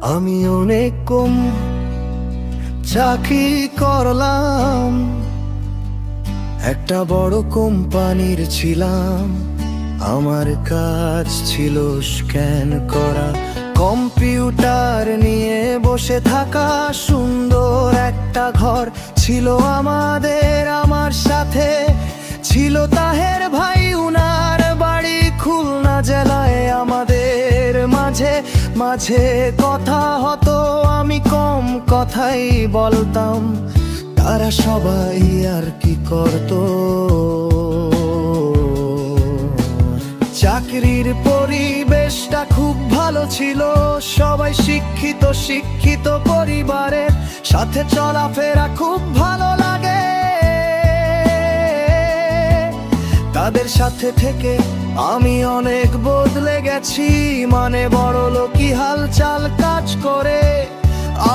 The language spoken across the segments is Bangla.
আমি অনেক কম চাকরি করলাম, একটা বড় কোম্পানির ছিলাম। আমার কাজ ছিল স্ক্যান করা, কম্পিউটার নিয়ে বসে থাকা। সুন্দর একটা ঘর ছিল আমাদের, আমার সাথে ছিল তাহের ভাই, উনার বাড়ি খুলনা জেলায়। আমাদের মাঝে মাঝে কথা হতো, আমি কম কথাই বলতাম, তারা সবাই আর কি করতো। চাকরির পরিবেশটা খুব ভালো ছিল, সবাই শিক্ষিত শিক্ষিত পরিবারের সাথে চলাফেরা খুব ভালো লাগে। তাদের সাথে থেকে আমি অনেক বদলে গেছি, মানে বড় লোকি হালচাল কাজ করে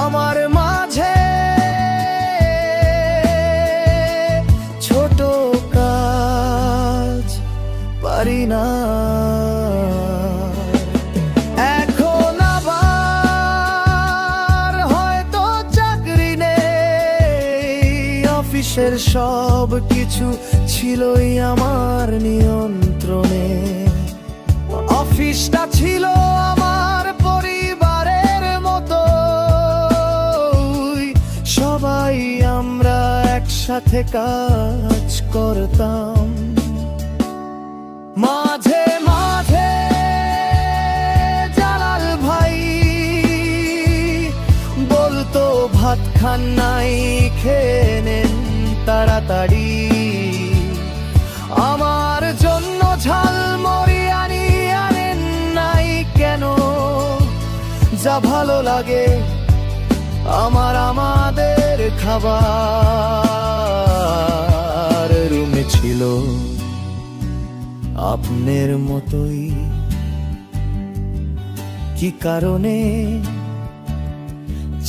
আমার মাঝে। ছোট কাজ পারি না, এখন আবার হয়তো চাকরি নেই। অফিসের সব কিছু ছিলই আমার নিয়ন্ত্রণে, অফিসটা ছিল আমার পরিবারের মতো। সবাই আমরা একসাথে কাজ করতাম। মাঝে মাঝে জালাল ভাই বলতো, ভাত খান নাই, খেয়ে নেন তাড়াতাড়ি। আমার জন্য ঝালমুড়ি আনেন নাই কেন? যা ভালো লাগে আমাদের খাবার। রুমে ছিল আপনার মতোই, কি কারণে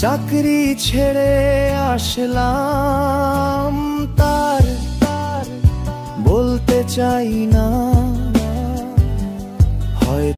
চাকরি ছেড়ে আসলাম তার বলতে চাই না।